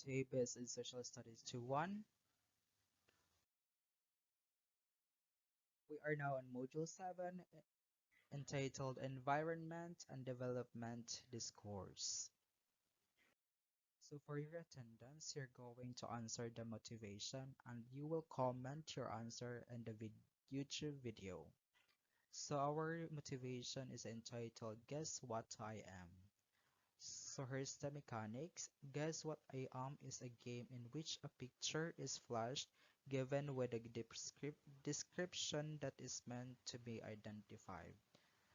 today based in Social Studies 2-1. We are now on Module 7 entitled Environment and Development Discourse. So for your attendance, you're going to answer the motivation and you will comment your answer in the YouTube video. So our motivation is entitled Guess What I Am. So here's the mechanics. Guess What I Am is a game in which a picture is flashed given with a description that is meant to be identified.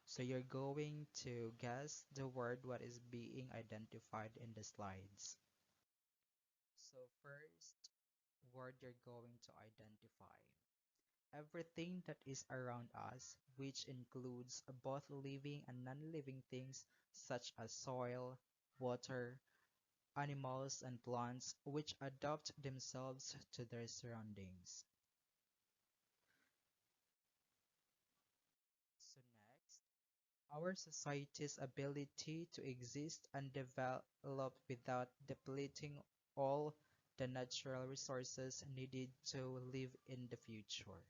So you're going to guess the word what is being identified in the slides. So first word you're going to identify. Everything that is around us, which includes both living and non-living things such as soil, water, animals, and plants, which adapt themselves to their surroundings. So next, our society's ability to exist and develop without depleting all the natural resources needed to live in the future.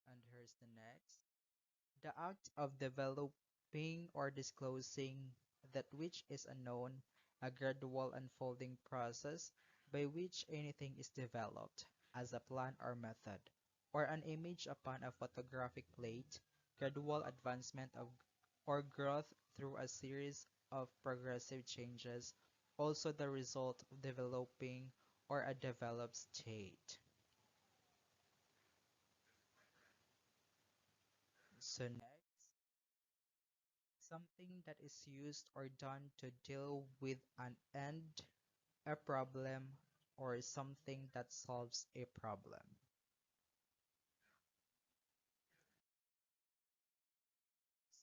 And here's the next. The act of developing or disclosing that which is unknown, a gradual unfolding process by which anything is developed as a plan or method, or an image upon a photographic plate, gradual advancement of or growth through a series of progressive changes, also the result of developing or a developed state. So next, something that is used or done to deal with an end, a problem, or something that solves a problem.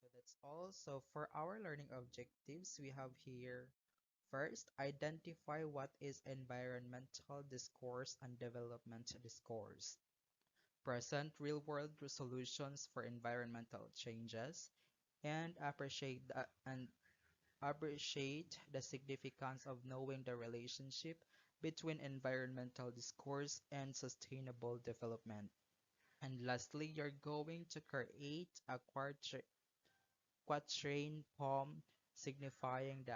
So that's all. So for our learning objectives, we have here first, identify what is environmental discourse and development discourse. Present real-world solutions for environmental changes and appreciate the significance of knowing the relationship between environmental discourse and sustainable development. And lastly, you're going to create a quatrain poem signifying the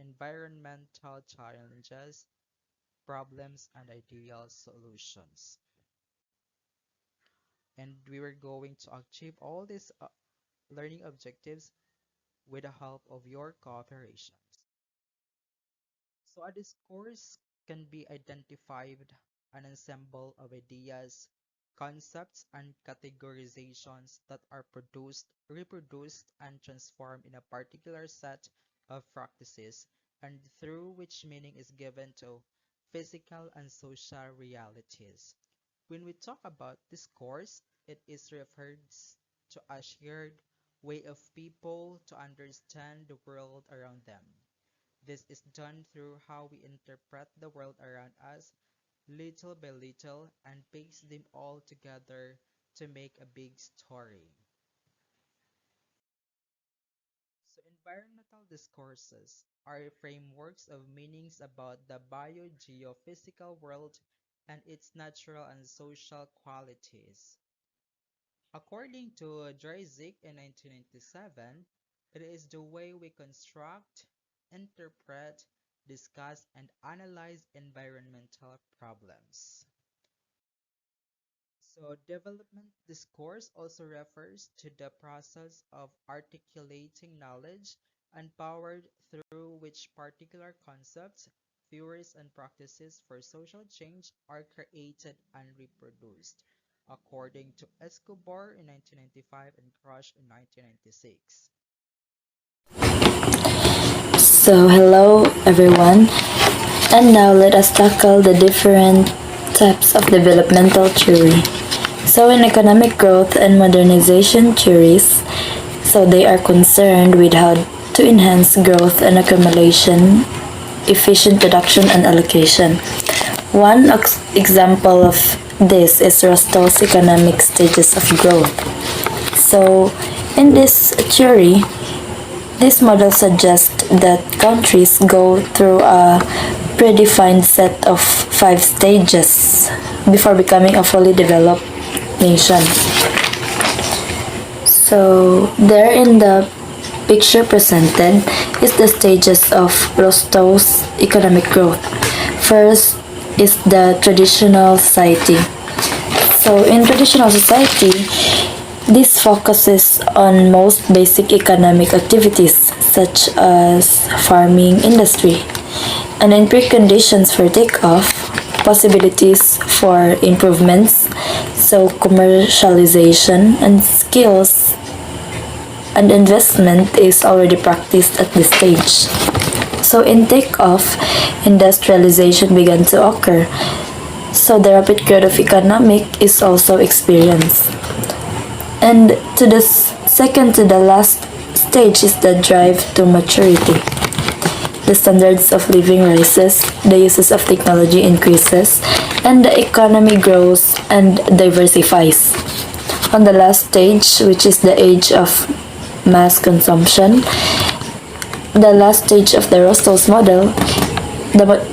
environmental challenges, problems, and ideal solutions. And we were going to achieve all these learning objectives with the help of your cooperations. So a discourse can be identified an ensemble of ideas, concepts, and categorizations that are produced, reproduced, and transformed in a particular set of practices, and through which meaning is given to physical and social realities. When we talk about discourse, it is referred to a shared way of people to understand the world around them. This is done through how we interpret the world around us little by little and piece them all together to make a big story. So environmental discourses are frameworks of meanings about the biogeophysical world and its natural and social qualities. According to Dreizik in 1997, it is the way we construct, interpret, discuss, and analyze environmental problems. So development discourse also refers to the process of articulating knowledge and power through which particular concepts, theories, and practices for social change are created and reproduced, according to Escobar in 1995 and Crush in 1996. So, hello everyone, and now let us tackle the different types of developmental theory. So, in economic growth and modernization theories, so they are concerned with how to enhance growth and accumulation, efficient production and allocation. One example of this is Rostow's economic stages of growth. So, in this theory, this model suggests that countries go through a predefined set of 5 stages before becoming a fully developed nation. So, there in the picture presented is the stages of Rostow's economic growth. First is the traditional society. So, in traditional society, this focuses on most basic economic activities such as farming industry. And in preconditions for takeoff, possibilities for improvements, so commercialization and skills and investment is already practiced at this stage. So in takeoff, industrialization began to occur. So the rapid growth of economic is also experienced. And to the second to the last stage is the drive to maturity. The standards of living rises, the uses of technology increases, and the economy grows and diversifies. On the last stage, which is the age of mass consumption, the last stage of the Rostow's model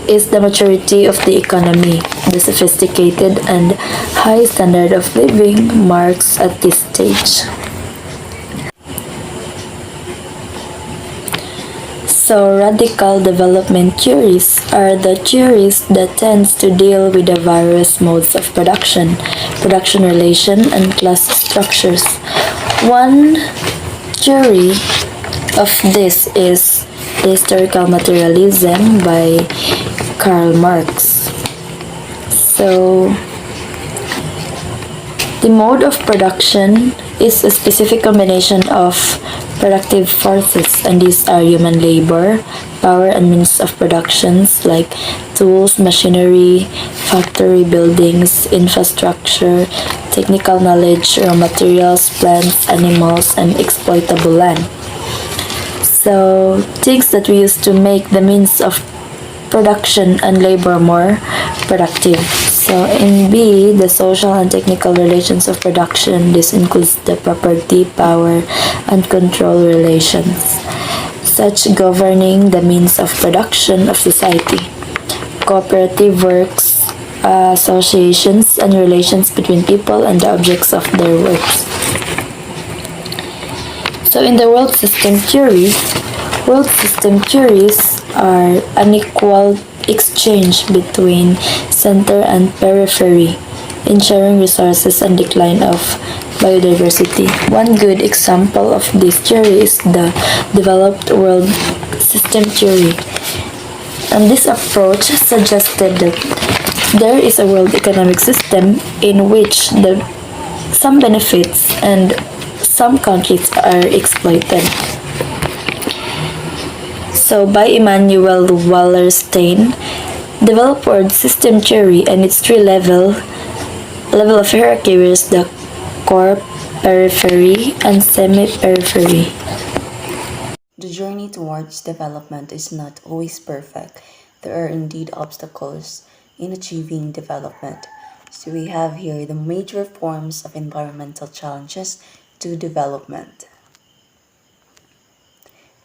is the maturity of the economy. The sophisticated and high standard of living marks at this stage. So radical development theories are the theories that tends to deal with the various modes of production relation, and class structures. One theory of this is the historical materialism by Karl Marx. So the mode of production is a specific combination of productive forces, and these are human labor, power and means of productions like tools, machinery, factory buildings, infrastructure, technical knowledge, raw materials, plants, animals, and exploitable land. So things that we use to make the means of production and labor more productive. So in B, the social and technical relations of production, this includes the property, power, and control relations, such governing the means of production of society. Cooperative works, associations, and relations between people and the objects of their works. So in the world system theory, world system theories are unequal exchange between center and periphery, ensuring resources and decline of biodiversity. One good example of this theory is the developed world system theory. And this approach suggested that there is a world economic system in which some benefits and some countries are exploited. So by Immanuel Wallerstein, developed world system theory and its three level of hierarchy is the core, periphery, and semi-periphery. The journey towards development is not always perfect. There are indeed obstacles in achieving development. So we have here the major forms of environmental challenges to development.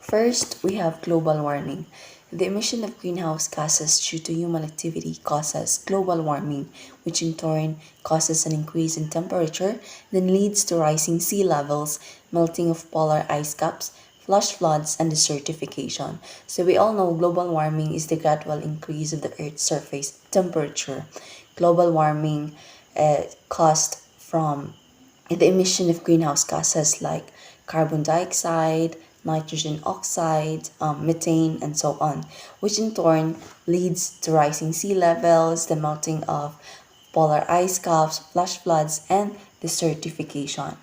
First, we have global warming. The emission of greenhouse gases due to human activity causes global warming, which in turn causes an increase in temperature, then leads to rising sea levels, melting of polar ice caps, flash floods, and desertification. So we all know global warming is the gradual increase of the Earth's surface temperature. Global warming caused from the emission of greenhouse gases like carbon dioxide, nitrogen oxide, methane, and so on, which in turn leads to rising sea levels, the melting of polar ice caps, flash floods, and desertification.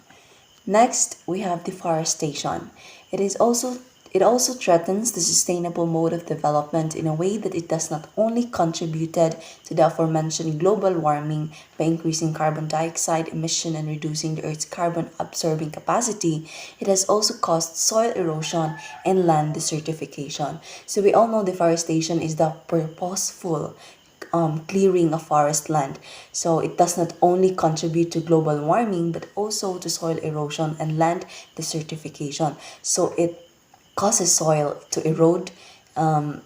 Next, we have deforestation. It also threatens the sustainable mode of development in a way that it does not only contributed to the aforementioned global warming by increasing carbon dioxide emission and reducing the Earth's carbon absorbing capacity, it has also caused soil erosion and land desertification. So we all know deforestation is the purposeful clearing of forest land. So it does not only contribute to global warming but also to soil erosion and land desertification. So it causes soil to erode, um,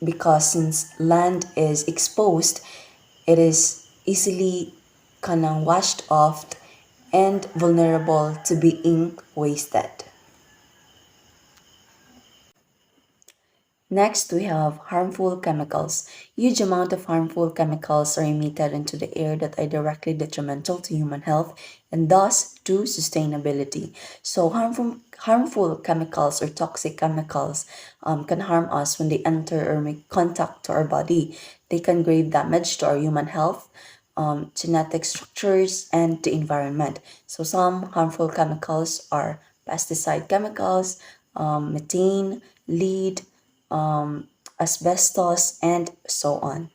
because since land is exposed, it is easily kind of washed off and vulnerable to being wasted. Next, we have harmful chemicals. Huge amount of harmful chemicals are emitted into the air that are directly detrimental to human health and thus to sustainability. So harmful chemicals or toxic chemicals can harm us when they enter or make contact to our body. They can grave damage to our human health, genetic structures, and the environment. So some harmful chemicals are pesticide chemicals, methane, lead, asbestos, and so on.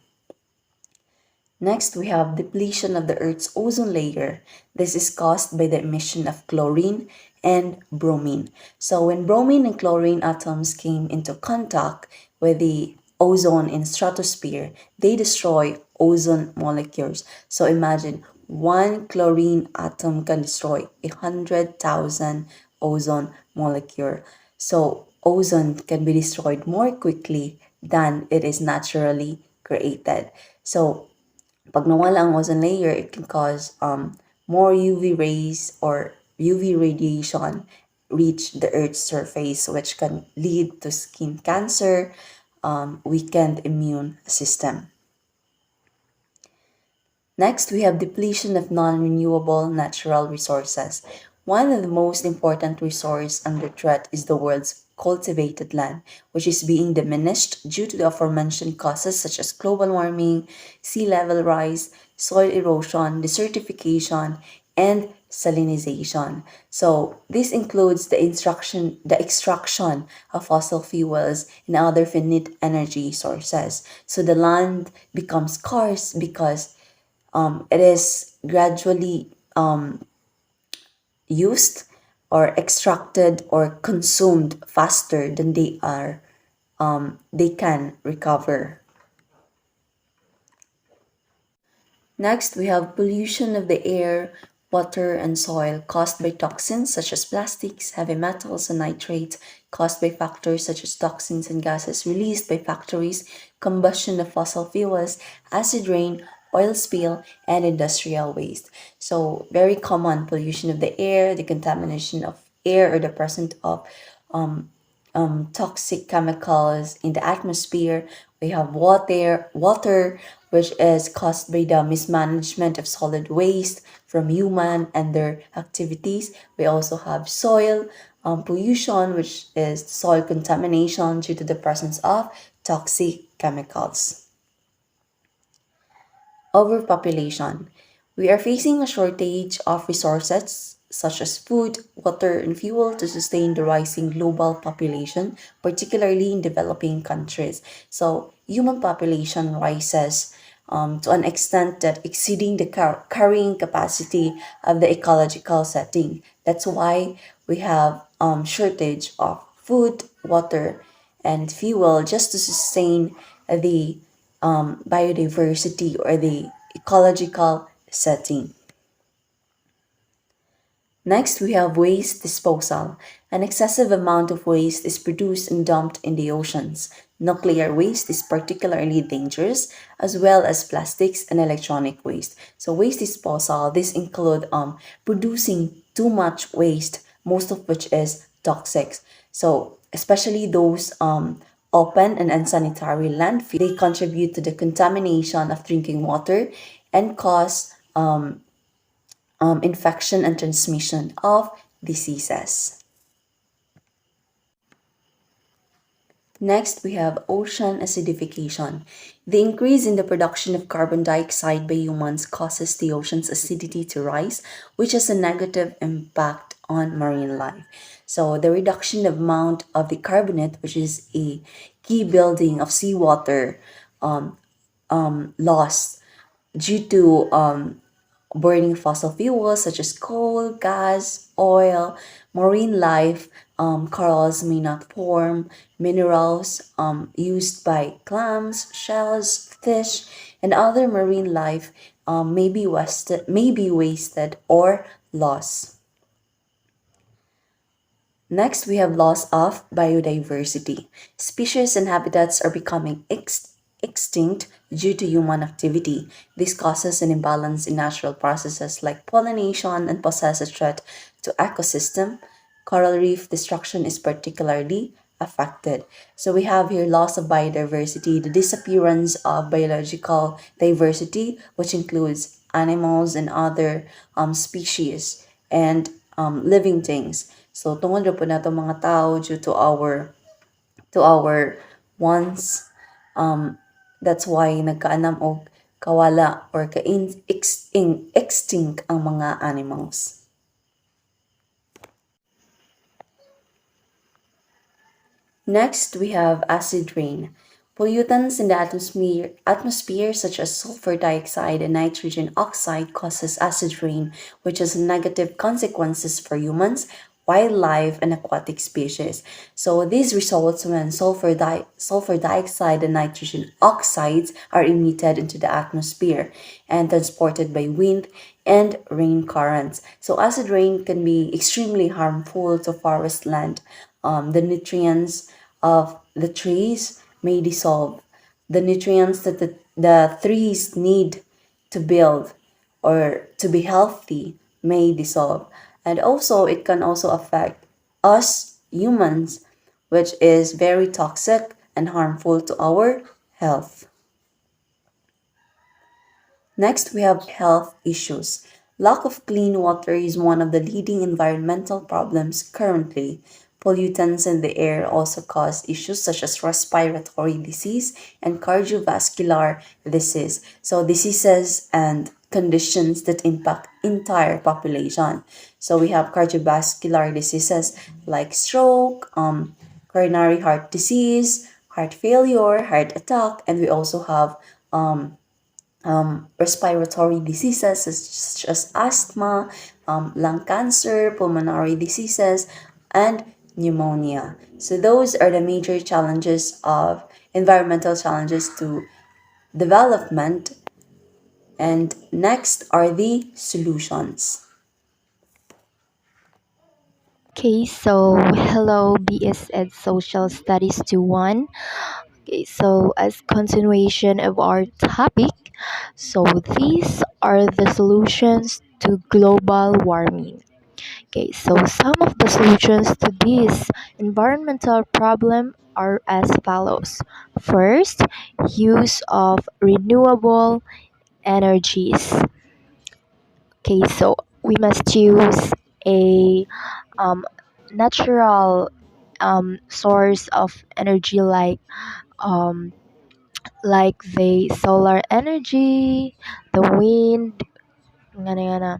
Next, we have depletion of the Earth's ozone layer. This is caused by the emission of chlorine and bromine. So when bromine and chlorine atoms came into contact with the ozone in stratosphere, they destroy ozone molecules. So imagine one chlorine atom can destroy 100,000 ozone molecule. So ozone can be destroyed more quickly than it is naturally created. So pag nawala ang ozone layer, it can cause more UV rays or UV radiation reach the Earth's surface, which can lead to skin cancer, weakened immune system. Next, we have depletion of non-renewable natural resources. One of the most important resources under threat is the world's cultivated land, which is being diminished due to the aforementioned causes such as global warming, sea level rise, soil erosion, desertification, and salinization. So this includes the extraction of fossil fuels and other finite energy sources. So the land becomes scarce because it is gradually used or extracted or consumed faster than they can recover. Next, we have pollution of the air, water, and soil caused by toxins such as plastics, heavy metals, and nitrates, caused by factors such as toxins and gases released by factories, combustion of fossil fuels, acid rain, oil spill, and industrial waste. So, very common pollution of the air, the contamination of air, or the presence of toxic chemicals in the atmosphere. We have water, which is caused by the mismanagement of solid waste from human and their activities. We also have soil pollution, which is soil contamination due to the presence of toxic chemicals. Overpopulation. We are facing a shortage of resources such as food, water, and fuel to sustain the rising global population, particularly in developing countries. So, human population rises to an extent that exceeding the carrying capacity of the ecological setting. That's why we have shortage of food, water, and fuel just to sustain the biodiversity or the ecological setting. Next, we have waste disposal. An excessive amount of waste is produced and dumped in the oceans. Nuclear waste is particularly dangerous, as well as plastics and electronic waste. So, waste disposal, this include producing too much waste, most of which is toxic. So, especially those open and unsanitary landfills, they contribute to the contamination of drinking water and cause infection and transmission of diseases. Next, we have ocean acidification. The increase in the production of carbon dioxide by humans causes the ocean's acidity to rise, which has a negative impact on marine life. So, the reduction of amount of the carbonate, which is a key building of seawater, lost due to burning fossil fuels such as coal, gas, oil, marine life, corals may not form, minerals used by clams, shells, fish, and other marine life may be wasted or lost. Next, we have loss of biodiversity. Species and habitats are becoming extinct due to human activity. This causes an imbalance in natural processes like pollination and poses a threat to ecosystem. Coral reef destruction is particularly affected. So we have here loss of biodiversity, the disappearance of biological diversity, which includes animals and other species and living things. So tungod ra po nato mga tao due to our wants, that's why nagkaanam og kawala or extinct ang mga animals. Next, we have acid rain. Pollutants in the atmosphere such as sulfur dioxide and nitrogen oxide causes acid rain, which has negative consequences for humans, wildlife, and aquatic species. So this results when sulfur dioxide and nitrogen oxides are emitted into the atmosphere and transported by wind and rain currents. So acid rain can be extremely harmful to forest land. The nutrients of the trees may dissolve. The nutrients that the trees need to build or to be healthy may dissolve. And also, it can also affect us humans, which is very toxic and harmful to our health. Next, we have health issues. Lack of clean water is one of the leading environmental problems currently. Pollutants in the air also cause issues such as respiratory disease and cardiovascular disease. So, diseases and conditions that impact entire population. So, we have cardiovascular diseases like stroke, coronary heart disease, heart failure, heart attack, and we also have respiratory diseases such as asthma, lung cancer, pulmonary diseases, and pneumonia. So those are the major challenges of environmental challenges to development. And next are the solutions. Okay, so hello BS Ed Social Studies 2-1. Okay, so as continuation of our topic, so these are the solutions to global warming. Okay, so some of the solutions to this environmental problem are as follows. First, use of renewable energies. Okay, so we must use a natural source of energy um, like the solar energy, the wind, ngana ngana.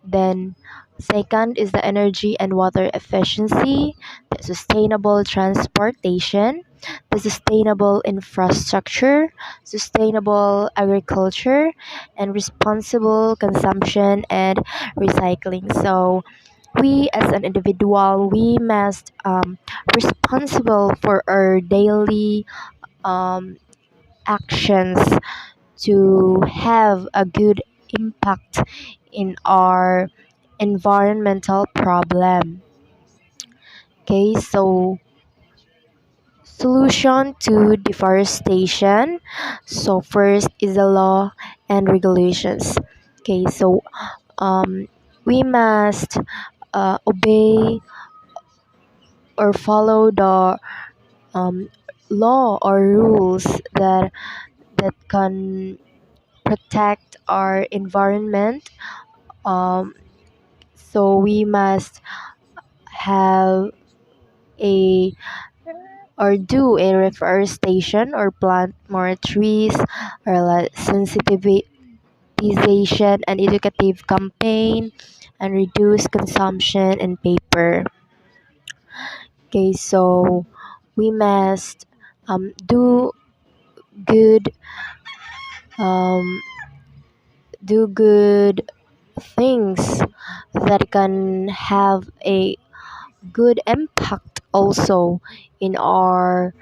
Then second is the energy and water efficiency, the sustainable transportation, the sustainable infrastructure, sustainable agriculture, and responsible consumption and recycling. So we as an individual, we must responsible for our daily um, actions to have a good impact in our environmental problem. Okay, so solution to deforestation. So first is the law and regulations. Okay, so we must obey or follow the um, law or rules that can protect our environment. Um, so we must have a or do a reforestation or plant more trees or like sensitization and educative campaign and reduce consumption in paper. Okay, so we must do good um, do good things that can have a good impact also in our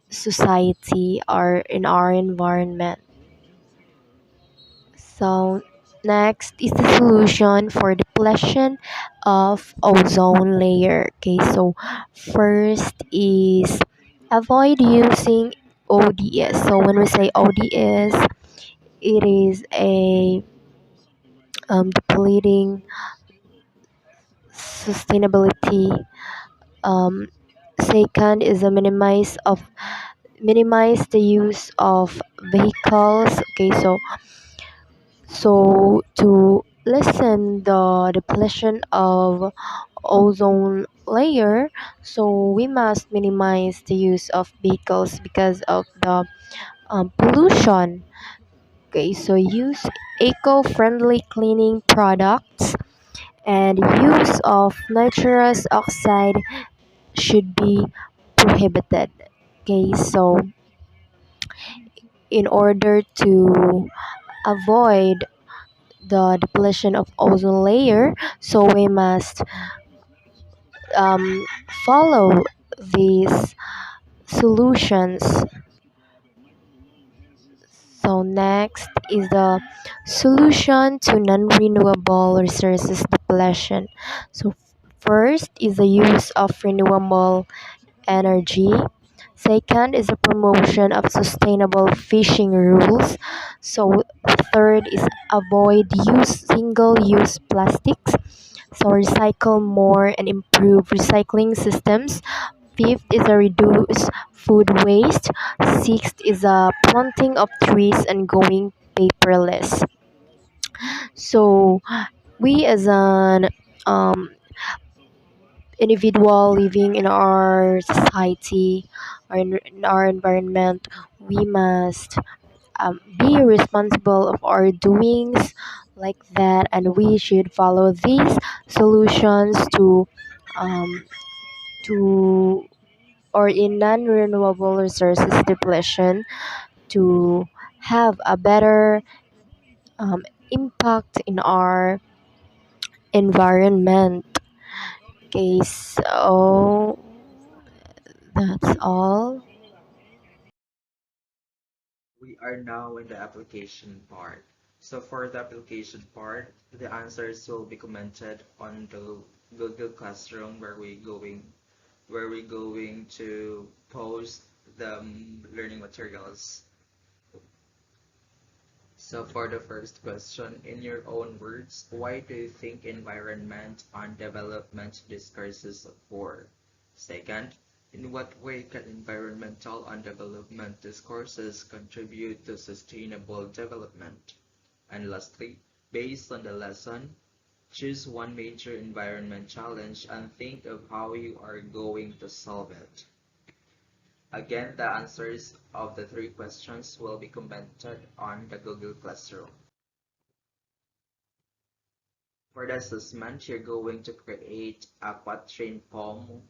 society or in our environment. So Next is the solution for depletion of ozone layer. Okay, so first is avoid using ODS. So when we say ODS, it is a depleting sustainability. Um, Second is a minimize the use of vehicles. Okay, so to lessen the depletion of ozone layer, so we must minimize the use of vehicles because of the pollution. Okay, so use eco-friendly cleaning products and use of nitrous oxide should be prohibited. Okay, so in order to avoid the depletion of ozone layer, so we must um, follow these solutions. So next is the solution to non-renewable resources depletion. So first is the use of renewable energy. Second is the promotion of sustainable fishing rules. So third is avoid use single-use plastics. So recycle more and improve recycling systems. Fifth is a reduce food waste. Sixth is a planting of trees and going paperless. So we as an individual living in our society or in our environment, we must be responsible of our doings like that, and we should follow these solutions um, to or in non-renewable resources depletion to have a better impact in our environment. Okay, so that's all. We are now in the application part. So for the application part, the answers will be commented on the Google Classroom where we going to post the learning materials. So for the first question, in your own words, why do you think environment and development discourses occur? Second, in what way can environmental and development discourses contribute to sustainable development? And lastly, based on the lesson, choose one major environment challenge and think of how you are going to solve it. Again, the answers of the three questions will be commented on the Google Classroom. For the assessment, you're going to create a quatrain poem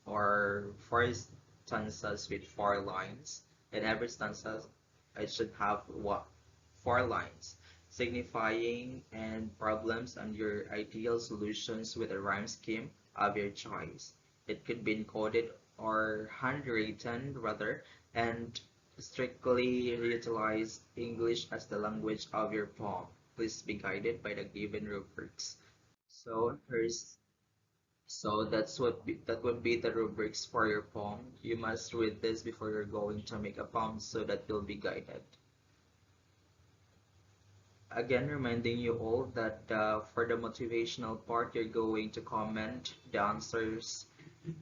or four stanzas with four lines. In every stanza, it should have four lines, signifying and problems and your ideal solutions with a rhyme scheme of your choice. It could be encoded or handwritten rather, and strictly utilize English as the language of your poem. Please be guided by the given rubrics. So here's that would be the rubrics for your poem. You must read this before you're going to make a poem so that you'll be guided. Again, reminding you all that for the motivational part, you're going to comment the answers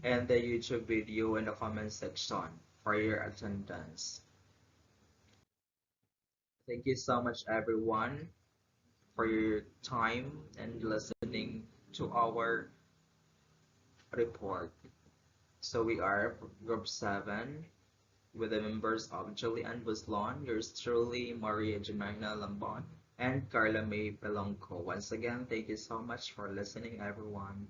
and the YouTube video in the comment section for your attendance. Thank you so much, everyone, for your time and listening to our report. So we are Group 7 with the members of Julian Buslon, yours truly, Maria Jemina Lambon, and Carla May Pelonco. Once again, thank you so much for listening, everyone.